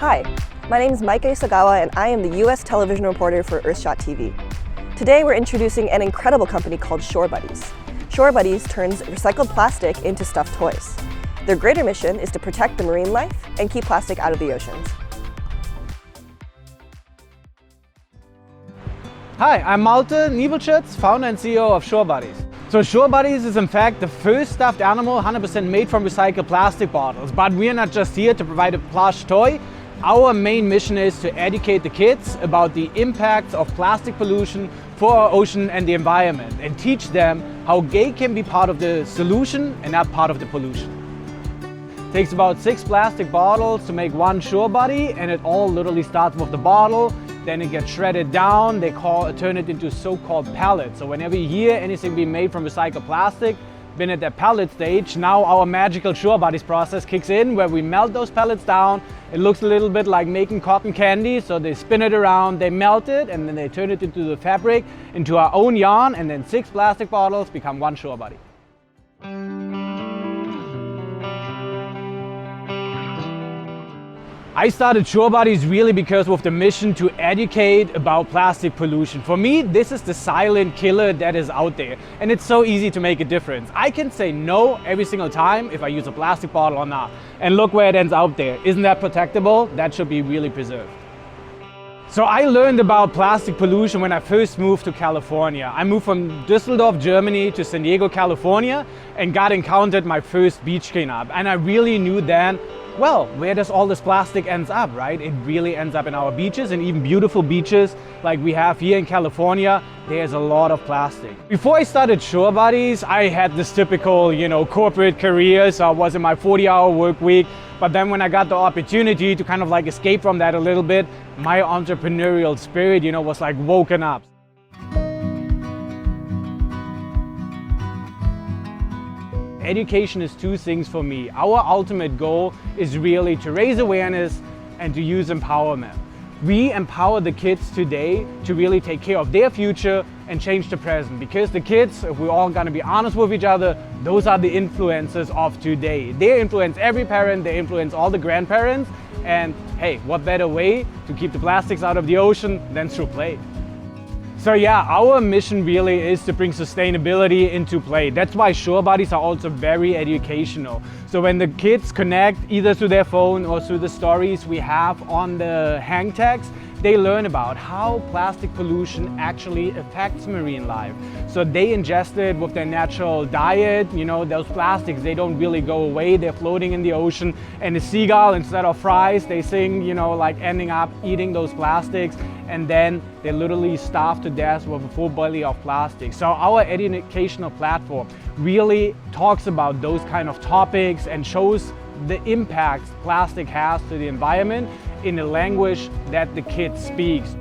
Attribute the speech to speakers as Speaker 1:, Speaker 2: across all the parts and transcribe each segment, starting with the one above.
Speaker 1: Hi, my name is Maike Sagawa and I am the US television reporter for EarthshotTV. Today we're introducing an incredible company called Shore Buddies. Shore Buddies turns recycled plastic into stuffed toys. Their greater mission is to protect the marine life and keep plastic out of the oceans.
Speaker 2: Hi, I'm Malte Niebelschuetz, founder and CEO of Shore Buddies. So Shore Buddies is in fact the first stuffed animal 100% made from recycled plastic bottles. But we are not just here to provide a plush toy. Our main mission is to educate the kids about the impacts of plastic pollution for our ocean and the environment and teach them how they can be part of the solution and not part of the pollution. It takes about 6 plastic bottles to make one Shore Buddy, and it all literally starts with the bottle. Then it gets shredded down, turn it into so-called pellets. So whenever you hear anything being made from recycled plastic, been at that pellet stage, now our magical Shore Buddies process kicks in where we melt those pellets down. It looks a little bit like making cotton candy, so they spin it around, they melt it, and then they turn it into the fabric, into our own yarn, and then 6 plastic bottles become one Shore Buddy. I started Shore Buddies really because of the mission to educate about plastic pollution. For me, this is the silent killer that is out there, and it's so easy to make a difference. I can say no every single time if I use a plastic bottle or not, and look where it ends up there. Isn't that protectable? That should be really preserved. So I learned about plastic pollution when I first moved to California. I moved from Düsseldorf, Germany to San Diego, California, and encountered my first beach cleanup. And I really knew then, well, where does all this plastic ends up, right? It really ends up in our beaches, and even beautiful beaches like we have here in California, there's a lot of plastic. Before I started Shore Buddies, I had this typical, corporate career. So I was in my 40-hour work week. But then when I got the opportunity to kind of like escape from that a little bit, my entrepreneurial spirit, was like woken up. Education is 2 things for me. Our ultimate goal is really to raise awareness and to use empowerment. We empower the kids today to really take care of their future and change the present, because the kids, if we're all gonna be honest with each other, those are the influences of today. They influence every parent, they influence all the grandparents, and hey, what better way to keep the plastics out of the ocean than through play? So yeah, our mission really is to bring sustainability into play. That's why Shore Buddies are also very educational. So when the kids connect either through their phone or through the stories we have on the hang tags, they learn about how plastic pollution actually affects marine life. So they ingest it with their natural diet. Those plastics, they don't really go away. They're floating in the ocean, and the seagull, instead of fries, they sing, like ending up eating those plastics, and then they literally starve to death with a full belly of plastic. So our educational platform really talks about those kind of topics and shows the impacts plastic has to the environment in a language that the kid speaks.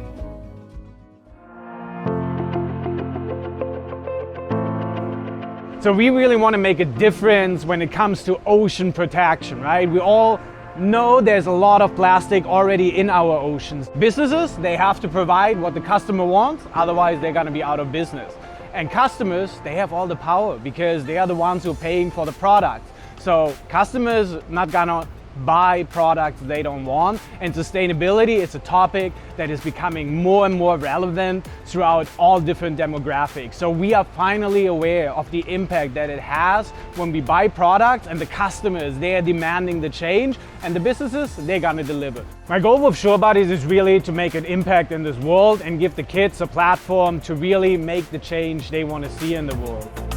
Speaker 2: So we really want to make a difference when it comes to ocean protection, right? We all know there's a lot of plastic already in our oceans. Businesses, they have to provide what the customer wants, otherwise they're going to be out of business. And customers, they have all the power because they are the ones who are paying for the product. So customers not gonna buy products they don't want, and sustainability is a topic that is becoming more and more relevant throughout all different demographics. So we are finally aware of the impact that it has when we buy products, and the customers, they are demanding the change, and the businesses, they're gonna deliver. My goal with Shore Buddies is really to make an impact in this world and give the kids a platform to really make the change they want to see in the world.